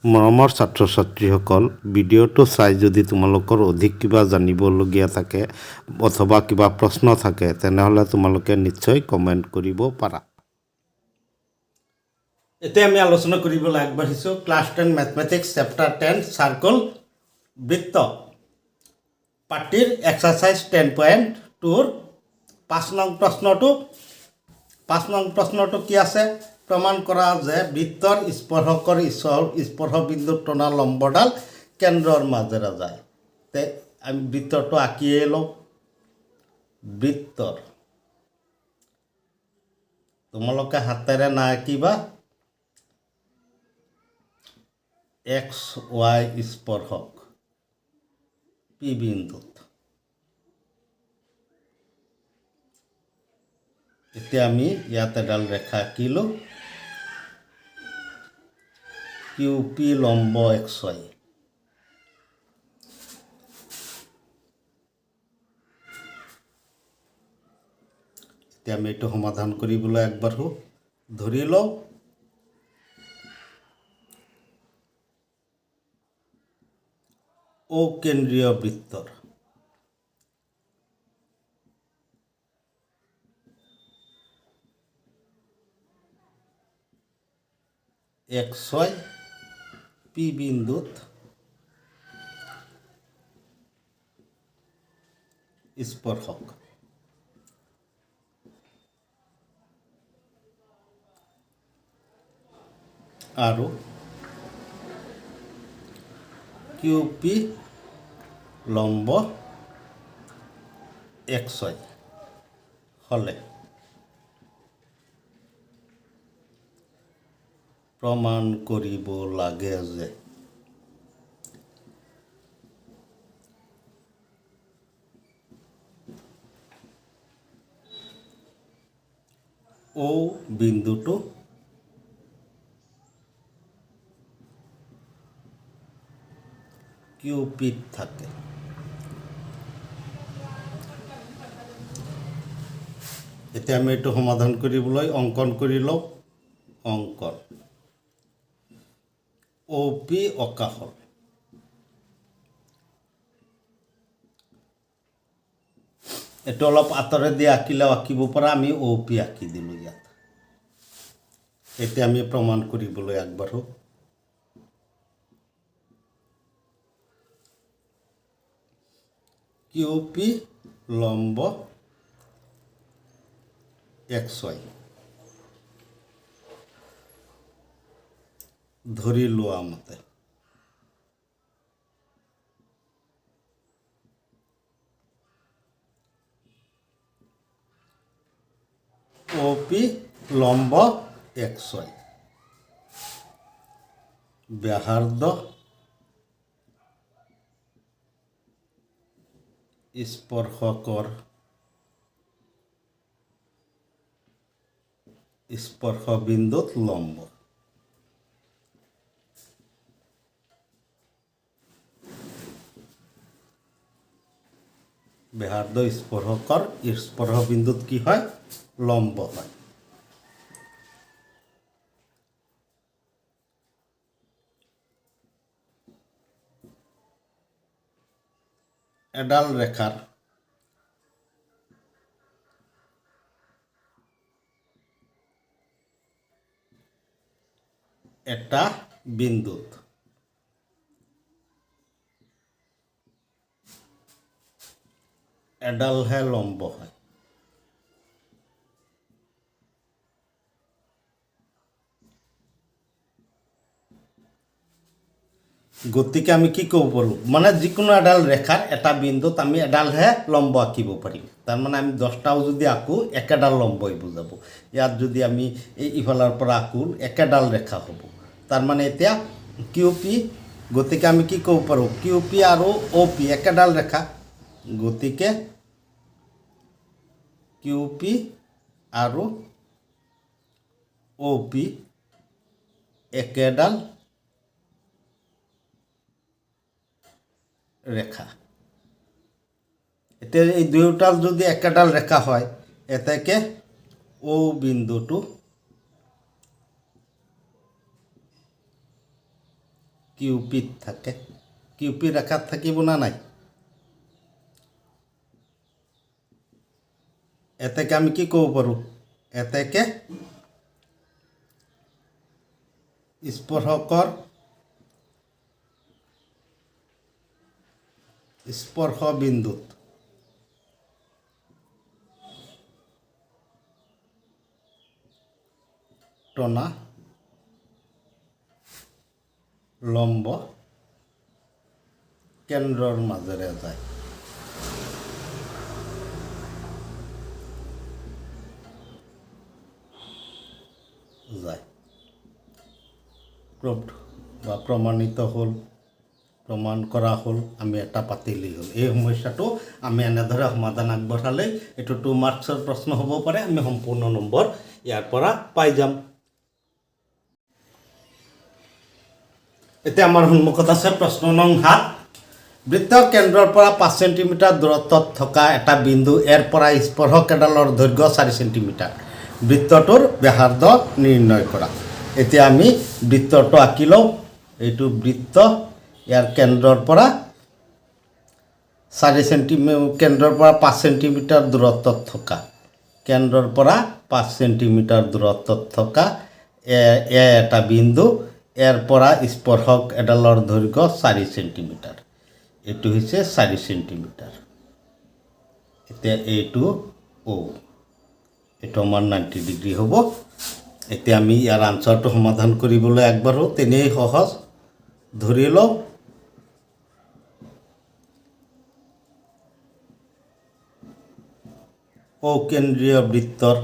মৰমৰ ছাত্ৰ ছাত্ৰীসকল, ভিডিঅ'টো চাই যদি তোমালোকৰ অধিক কিবা জানিবলগীয়া থাকে অথবা কিবা প্ৰশ্ন থাকে তেনেহ'লে তোমালোকে নিশ্চয় কমেণ্ট কৰিব পাৰা। এতিয়া আমি আলোচনা কৰিবলৈ আগবাঢ়িছোঁ ক্লাছ 10 মেথমেটিক্স চেপ্টাৰ 10 চাৰ্কল বৃত্ত পাঠটিৰ এক্সাৰচাইজ 10.2 5 নং প্ৰশ্নটো কি আছে? প্ৰমাণ কৰা যে বৃত্তৰ স্পৰ্শকৰ স্পৰ্শবিন্দু টনা লম্বডাল কেন্দ্ৰৰ মাজেৰে যায়। তে আমি বৃত্তটো আঁকিয়ে লওঁ। বৃত্তৰ তোমালোকে হাতেৰে নাআঁকিবা, এক্স ৱাই স্পৰ্শক পি বিন্দুত। এতিয়া আমি ইয়াত এডাল ৰেখা আঁকিলোঁ, কিউ পি লম্ব এক্স ৱাই। এতিয়া আমি এইটো সমাধান কৰিবলৈ আগবাঢ়োঁ। ধৰি লওঁ অকেন্দ্ৰীয় বৃত্তৰ এক্স ৱাই পি বিন্দুত স্পৰ্শক। আৰু কিউ পি লম্ব এক্স ৱাই হ'লে প্ৰমাণ কৰিব লাগে যে O বিন্দুটো কিউ পিত থাকে। এতিয়া আমি এইটো সমাধান কৰিবলৈ অংকন কৰি লওঁ। অংকন অ' পি অঁকা হ'ল। এইটো অলপ আঁতৰেদি আঁকিলেও আঁকিব পৰা, আমি অ' পি আঁকি দিলোঁ ইয়াত। এতিয়া আমি প্ৰমাণ কৰিবলৈ আগবাঢ়োঁ। কিউ পি লম্ব এক্স ৱাই ধৰি লোৱা মতে অ' পি লম্ব এক্স ৱাই ব্যাসাৰ্ধ স্পৰ্শকৰ স্পৰ্শবিন্দুত লম্ব। ব্যাসাৰ্ধ স্পৰ্শকৰ স্পৰ্শবিন্দুত কি হয়? লম্ব হয়। এডাল ৰেখাৰ এটা বিন্দুত এডালহে লম্ব হয়। গতিকে আমি কি ক'ব পাৰোঁ? মানে যিকোনো এডাল ৰেখাৰ এটা বিন্দুত আমি এডালহে লম্ব আঁকিব পাৰিম। তাৰমানে আমি 10টাও যদি আঁকো একেডাল লম্বই বুজাব। ইয়াত যদি আমি ইফালৰ পৰা আঁকো একেডাল ৰেখা হ'ব। তাৰমানে এতিয়া কিউ পি, গতিকে আমি কি ক'ব পাৰোঁ? কিউ পি আৰু অ' পি একেডাল ৰেখা, গতিকে কিউ পি আৰু অ' পি একেডাল ৰেখা। এতিয়া এই দুয়োটাল যদি একেডাল ৰেখা হয়, এতেকে অ' বিন্দুটো কিউপিড থাকে কিউপি ৰেখাত থাকিব না নাই এতেকে আমি কি ক'ব পাৰোঁ এতেকে স্পৰ্শকৰ স্পৰ্শ বিন্দুত টনা লম্ব কেন্দ্ৰৰ মাজেৰে যায় প্ৰমাণিত হ'ল প্ৰমাণ কৰা হ'ল আমি এটা পাতিলেই হ'ল এই সমস্যাটো আমি এনেদৰে সমাধান আগবঢ়ালেই এইটো 2 মাৰ্কছৰ প্ৰশ্ন হ'ব পাৰে আমি সম্পূৰ্ণ নম্বৰ ইয়াৰ পৰা পাই যাম এতিয়া আমাৰ সন্মুখত আছে প্ৰশ্ন নং 7 বৃত্তৰ কেন্দ্ৰৰ পৰা 5 সেণ্টিমিটাৰ দূৰত্বত থকা এটা বিন্দু এৰ পৰা স্পৰ্শক এডালৰ দৈৰ্ঘ্য 4 সেণ্টিমিটাৰ বৃত্তটোৰ ব্যাসাৰ্ধ নিৰ্ণয় কৰা এতিয়া আমি বৃত্তটো আঁকি লওঁ এইটো বৃত্ত ইয়াৰ কেন্দ্ৰৰ পৰা 4 সেণ্টিমিটাৰ কেন্দ্ৰৰ পৰা 5 সেণ্টিমিটাৰ দূৰত্বত থকা কেন্দ্ৰৰ পৰা 5 সেণ্টিমিটাৰ দূৰত্বত থকা এটা বিন্দু এৰ পৰা স্পৰ্শক এডালৰ দৈৰ্ঘ্য 4 সেণ্টিমিটাৰ এইটো হৈছে 4 সেণ্টিমিটাৰ এতিয়া এইটো ও এইটো আমাৰ 90 ডিগ্ৰী হ'ব এতিয়া আমি ইয়াৰ আনসাৰটো সমাধান কৰিবলৈ আগবাঢ়ো তেনেই সহজ ধৰি লওঁ অকেন্দ্ৰীয় বৃত্তৰ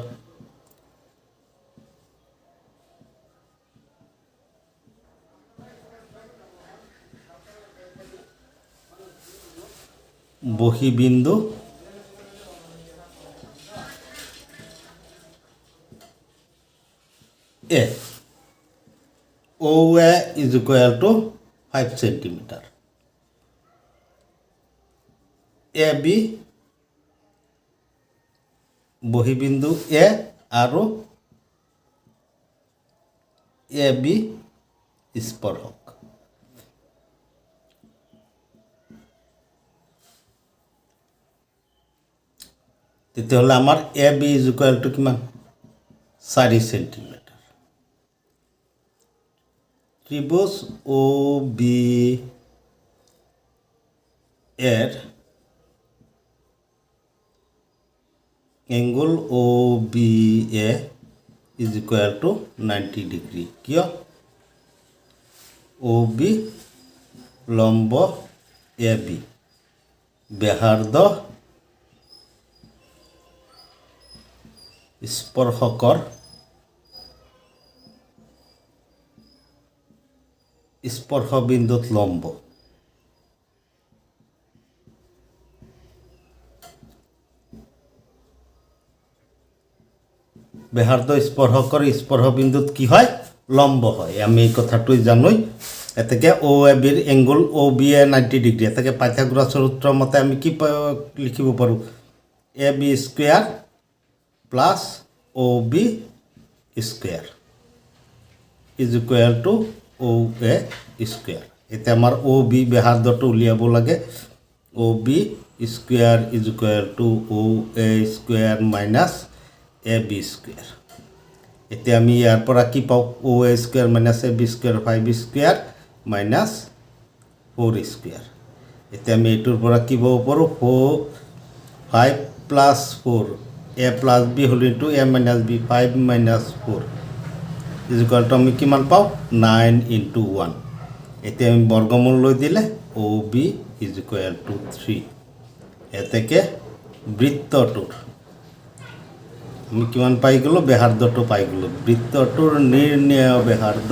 বহিবিন্দু A OA is equal to 5 centimeter AB বহিবিন্দু A আৰু AB স্পৰ্শক তেতিয়াহ'লে আমাৰ AB is equal to কিমান 4 সেণ্টিমিটাৰ ত্ৰিভুজ OB এৰ angle OBA is equal to 90 degree কিয় OB লম্ব AB ব্যাসাৰ্ধ স্পৰ্শকৰ স্পৰ্শ বিন্দুত লম্ব ব্যাসাৰ্ধ স্পৰ্শকৰ স্পৰ্শ বিন্দুত কি হয় লম্ব হয় আমি এই কথাটোই জানোই এতেকে OAB এর এঙ্গল OBA 90 ডিগ্ৰী এতেকে পাইথাগোৰাছৰ সূত্ৰ মতে আমি কি লিখিব পাৰোঁ AB square plus OB square is equal to OA square এটা আমাৰ OB ব্যাসাৰ্ধটো উলিয়াব লাগে OB square is equal to OA square minus AB square এতিয়া আমি ইয়াৰ পৰা কি পাওঁ OA square minus AB square 5 square minus 4 square এতিয়া আমি এটোৰ পৰা কি পাব পাৰোঁ 5 plus 4 A plus B whole into A minus B 5 minus 4 is equal to আমি কিমান পাওঁ 9 into 1 এতিয়া আমি বৰ্গমূল লৈ দিলে OB is equal to 3 এতেকে বৃত্তটোৰ আমি কিমান পাই গলো ব্যাসাৰ্ধটো পাই গলো বৃত্তটোৰ নিৰ্ণয় ব্যাসাৰ্ধ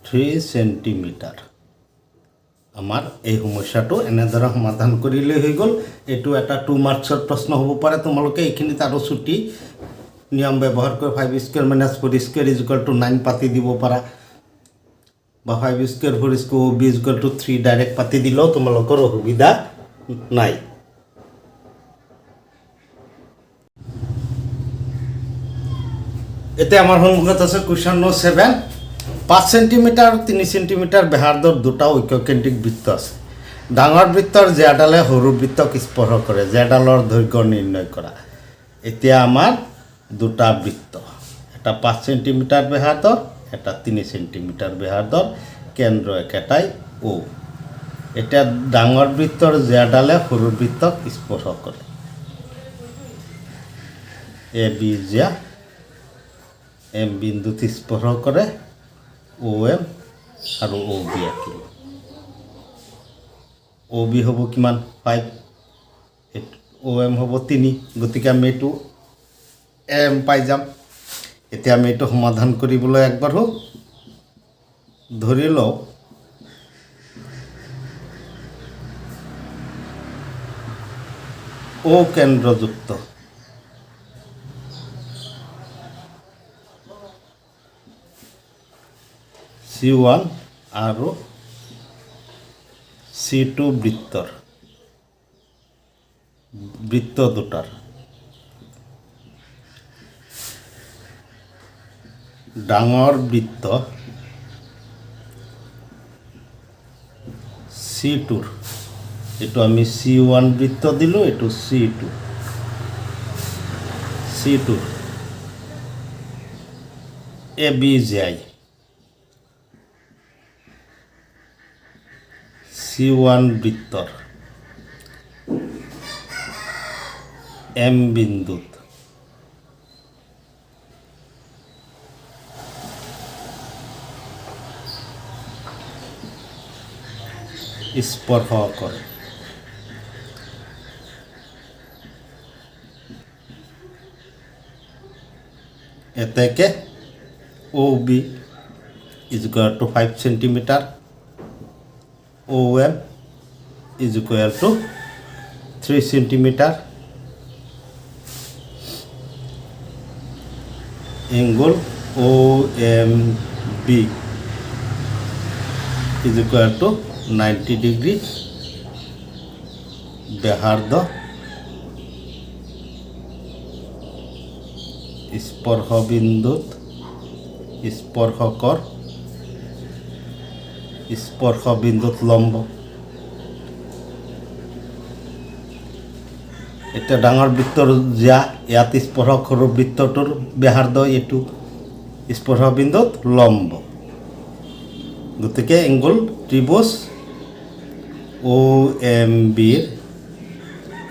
3 সেণ্টিমিটাৰ আমাৰ এই সমস্যাটো এনেদৰে সমাধান কৰিলে হৈ গ'ল এটো এটা 2 মাৰ্কছৰ প্ৰশ্ন হ'ব পাৰে তোমালোকে এইখিনিত আৰু ছুটি নিয়ম ব্যৱহাৰ কৰি 5 স্কয়াৰ - 4 স্কয়াৰ = 9 পাতি দিব পাৰা বা 5 square 4 square OB equal to 3 direct পাতি দিলেও তোমালোকৰ অসুবিধা নাই। এতিয়া আমাৰ সন্মুখত আছে কুৱেশ্যন নম্বৰ 7। 5 সেন্টিমিটাৰ আৰু 3 সেন্টিমিটাৰ ব্যাসাৰ্ধৰ দুটা ঐক্যকেন্দ্ৰিক বৃত্ত আছে। ডাঙৰ বৃত্তৰ জেডালে সৰু বৃত্তক স্পৰ্শ কৰে, জেডালৰ দৈৰ্ঘ্য নিৰ্ণয় কৰা। এতিয়া আমাৰ দুটা বৃত্ত, এটা 5 সেন্টিমিটাৰ ব্যাসাৰ্ধৰ, এটা 3 সেন্টিমিটাৰ ব্যাসাৰ্ধৰ, কেন্দ্ৰ একেটাই O। এতিয়া ডাঙৰ বৃত্তৰ জেডালে সৰু বৃত্তক স্পৰ্শ কৰে। AB জিয়া M বিন্দুত স্পৰ্শ কৰে, OM আৰু OB আঁকিব। OB হ'ব কিমান 5, OM হ'ব 3, গতিকে আমি এইটো M পাই যাম। এতিয়া আমি এইটো সমাধান কৰিবলৈ একবাৰো ধৰি লওঁ O কেন্দ্ৰযুক্ত C1 আৰু C2 বৃত্ত দুটাৰ ডাঙৰ বৃত্ত C2, এইটো আমি C1 বৃত্ত দিলোঁ, এইটো C2 ABJ C1 বৃত্তৰ M বিন্দুত স্পৰ্শ কৰে। এতেকে OB is equal to 5 centimeter, OM is equal to 3 centimeter, angle OMB is equal to 90 degree, ব্যাসাৰ্ধ স্পৰ্শ বিন্দুত লম্ব। এতিয়া ডাঙৰ বৃত্তৰ জিয়া ইয়াত স্পৰ্শ সৰু বৃত্তটোৰ ব্যাসাৰ্ধ এইটো স্পৰ্শ বিন্দুত লম্ব, গতিকে এংগল ত্ৰিভুজ OMB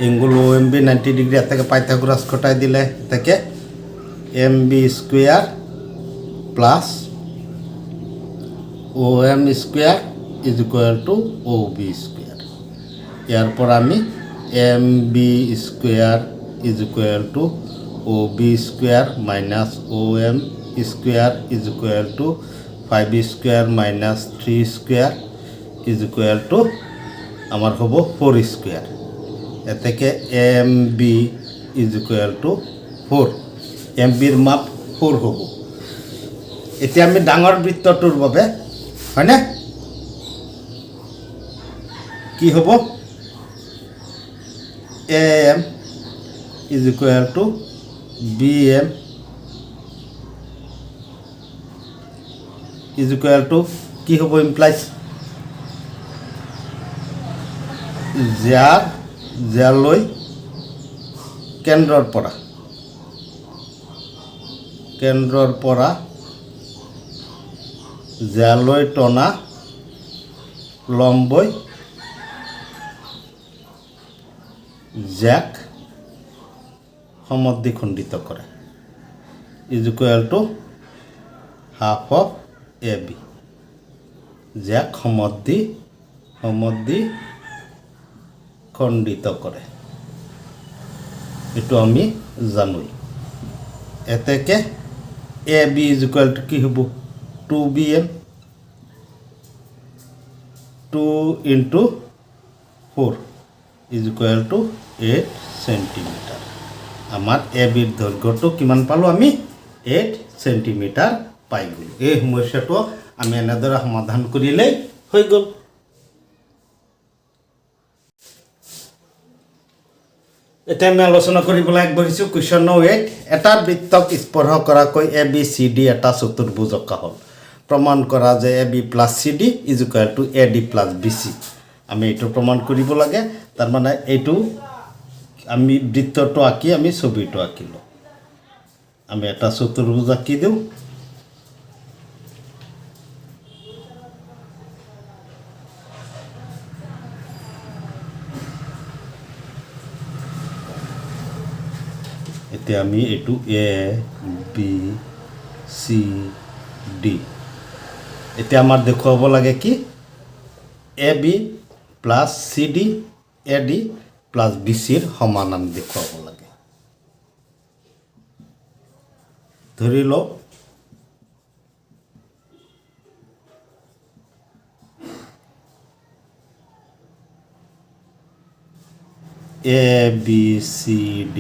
এংগল OMB 90 ডিগ্ৰী এটাকে পাইথাগোরাস ঘটাই দিলে এটাকে MB square plus OM square is equal to OB square. এরপর আমি MB square is equal to OB square minus OM square is equal to 5 square minus 3 square is equal to আমার হব 4 square. এ থেকে MB is equal to 4, MBৰ মাপ 4 হ'ব। এতিয়া আমি ডাঙৰ বৃত্তটোৰ বাবে হয়নে কি হ'ব AM is equal two BM is equal two কি হ'ব ইমপ্লাইজ জিয়ালৈ কেন্দ্ৰৰ পৰা জিয়ালৈ টনা লম্বই জ্যাক সমদ্বিখণ্ডিত কৰে is equal to half of AB। জ্যাক সমদ্বিখণ্ডিত কৰে এইটো আমি জানোই। এতেকে AB ইজ ইকুয়াল টু কি হ'ব 2BM 2 into 4 is equal two 8 centimetre. আমার এবির দৈর্ঘ্যটো কিমান পালো আমি 8 সেন্টিমিটার পাই গ'লো। এই সমস্যাটো আমি এনেদৰে সমাধান কৰিলেই হৈ গ'ল। এতিয়া আমি আলোচনা কৰিবলৈ আগবাঢ়িছোঁ কুৱেশ্যন নম্বৰ 8। এটা বৃত্তক স্পৰ্শ কৰাকৈ ABCD এটা চতুৰ্ভুজ অঁকা হ'ল। প্ৰমাণ কৰা যে AB plus CD is equal to AD plus BC। আমি এইটো প্ৰমাণ কৰিব লাগে। তাৰমানে এইটো আমি বৃত্তটো আঁকি আমি ছবিটো আঁকিলোঁ। আমি এটা চতুৰ্ভুজ আঁকি দিওঁ। এতিয়া আমি এইটো ABCD এতিয়া আমাৰ দেখুৱাব লাগে কি AB plus CD AD plus BCৰ সমান আমি দেখুৱাব লাগে। ধৰি লওঁ ABCD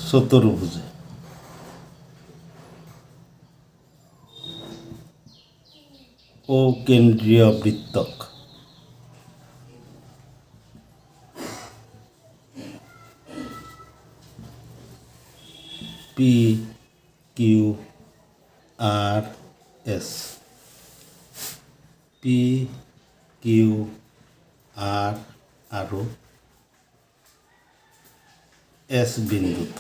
চতুৰ্ভুজ অকেন্দ্ৰীয় বৃত্তক PQRS PQR আৰু S বিন্দুত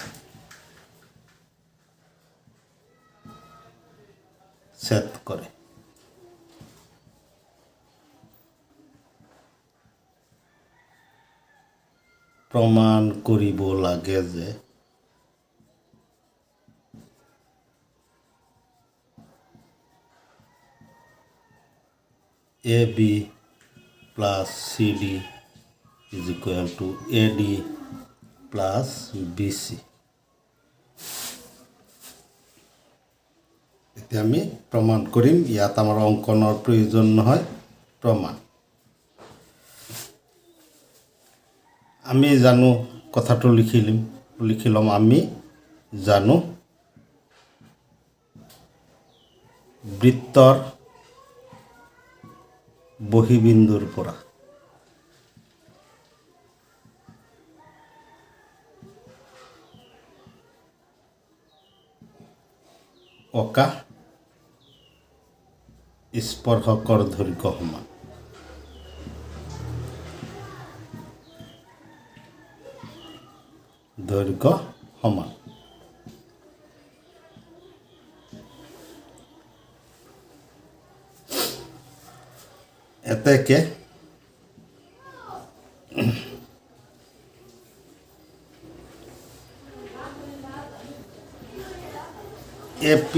ছেদ কৰে। প্ৰমাণ কৰিব লাগে যে AB plus CD is equal to AD plus BC। এতিয়া আমি প্ৰমাণ কৰিম। ইয়াত আমাৰ অংকনৰ প্ৰয়োজন নহয়, প্ৰমাণ। আমি জানো কথাটো লিখি ল'ম। আমি জানো বৃত্তৰ বহিবিন্দুৰ পৰা অঁকা স্পৰ্শকৰ দৈৰ্ঘ্য সমান। দৈৰ্ঘ্য সমান। এতেকে AP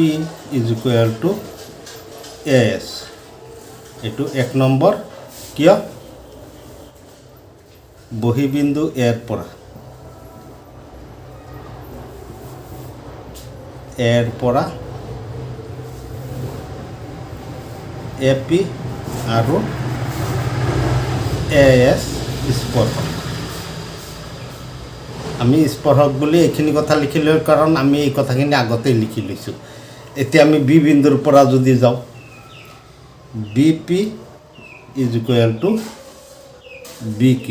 is equal to AS। এইটো 1 নম্বৰ। কিয়? বহিবিন্দু এৰ পৰা AP আৰু AS স্পৰ্শক। আমি স্পৰ্শক বুলি এইখিনি কথা লিখিলোঁ কাৰণ আমি এই কথাখিনি আগতেই লিখি লৈছোঁ। এতিয়া আমি বি বিন্দুৰ পৰা যদি যাওঁ BP is equal to BQ।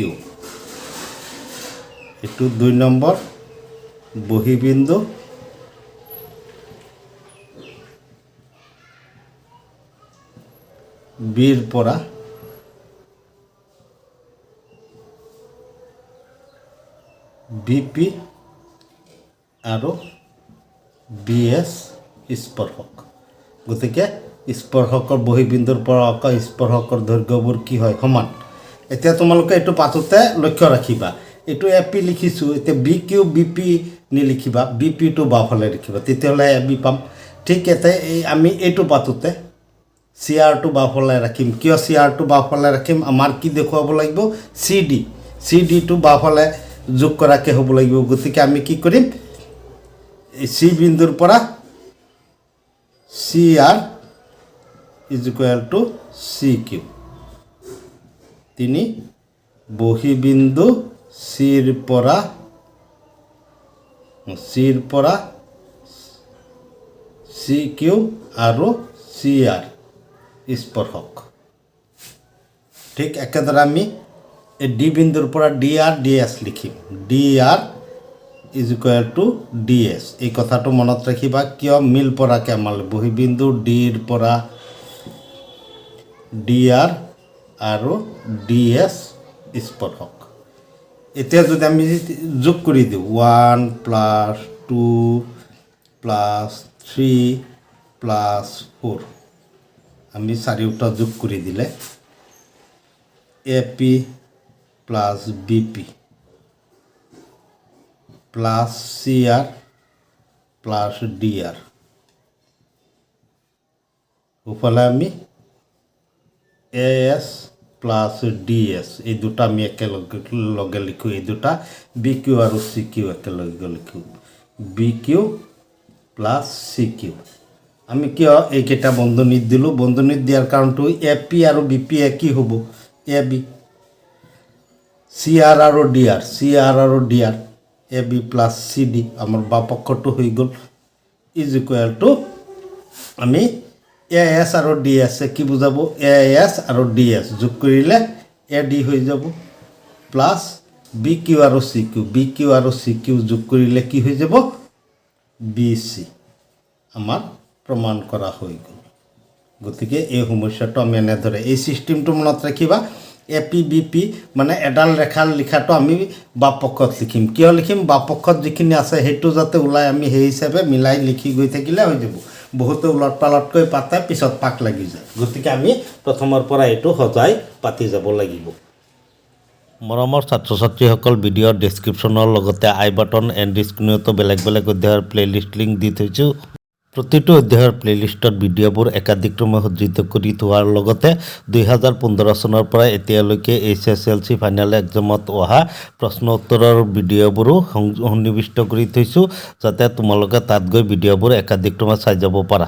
এইটো 2 নম্বৰ বহিবিন্দু বিৰ পৰা BP আৰু BS স্পৰ্শক। গতিকে স্পৰ্শকৰ বহিবিন্দুৰ পৰা অঁকা স্পৰ্শকৰ দৈৰ্ঘ্যবোৰ কি হয়? সমান। এতিয়া তোমালোকে এইটো পাতোতে লক্ষ্য ৰাখিবা। এইটো AP লিখিছোঁ। এতিয়া BQ BP নিলিখিবা, BPটো বাওঁফালে লিখিবা, তেতিয়াহ'লে AB পাম। ঠিক এতে আমি এইটো পাতোতে CRটো বাওঁফালে ৰাখিম। কিয় CRটো বাওঁফালে ৰাখিম? আমাৰ কি দেখুৱাব লাগিব? CDটো বাওঁফালে যোগ কৰাকৈ হ'ব লাগিব। গতিকে আমি কি কৰিম? C বিন্দুৰ পৰা CR is equal to CQ। 3 বহিবিন্দু চিৰ CQ আৰু CR স্পৰ্শক ঠিক একেদৰে আমি এই D বিন্দুৰ পৰা DR DS লিখিম DR is equal to DS এই কথাটো মনত ৰাখিবা কিয় মিল পৰাকে আমাৰ বহি বিন্দু D ৰ পৰা DR আৰু DS স্পৰ্শক এতিয়া যদি আমি যোগ কৰি দিওঁ 1 + 2 + 3 + 4 আমি চাৰিওটা যোগ কৰি দিলে AP + BP + CR + DR ওপৰলৈ আমি AS + DS এই দুটা আমি একেলগে লিখো এই দুটা BQ আৰু CQ একেলগে লিখো BQ + CQ আমি কিয় এইকেইটা বন্ধনীত দিলোঁ বন্ধনীত দিয়াৰ কাৰণটো AP আৰু BP কি হ'ব AB CR আৰু DR AB + CD আমাৰ বাপক্ষটো হৈ গ'ল ইজ ইকুৱেল টু আমি AS আৰু DS কি বুজাব AS আৰু DS যোগ কৰিলে AD হৈ যাব প্লাস BQ আৰু CQ যোগ কৰিলে কি হৈ যাব BC আমাৰ প্ৰমাণ কৰা হৈ গ'ল গতিকে এই সমস্যাটো আমি এনেদৰে এই সিস্টেমটো মনত ৰাখিবা APBP মানে এডাল ৰেখাৰ লিখাটো আমি বাপক্ষত লিখিম কিয় লিখিম বাপক্ষত যিখিনি আছে হেতু যাতে উলাই আমি সেই হিচাপে মিলাই লিখি গৈ থাকিলে হৈ যাব বহুত উলট পালটকৈ পাতে পিছত পাক লাগি যায় গতিকে আমি প্ৰথমৰ পৰা এটো সজাই পাতি যাব লাগিব মৰমৰ ছাত্ৰ ছাত্ৰীসকল ভিডিঅ'ৰ ডেসক্ৰিপচনৰ লগতে আই বাটন এণ্ড স্ক্ৰিনতো বেলেগ বেলেগ অধ্যায়ৰ প্লেলিষ্ট লিংক দি থৈছো প্ৰতিটো অধ্যায়ৰ প্লেলিষ্টত ভিডিঅ'বোৰ একাধিক্ৰমে সজ্জিত কৰি থোৱাৰ লগতে 2015 চনৰ পৰা এতিয়ালৈকে HSLC ফাইনেল এক্সামত অহা প্ৰশ্ন উত্তৰৰ ভিডিঅ'বোৰো সন্নিৱিষ্ট কৰি থৈছো যাতে তোমালোকে তাত গৈ ভিডিঅ'বোৰ একাধিক্ৰমে চাই যাব পাৰা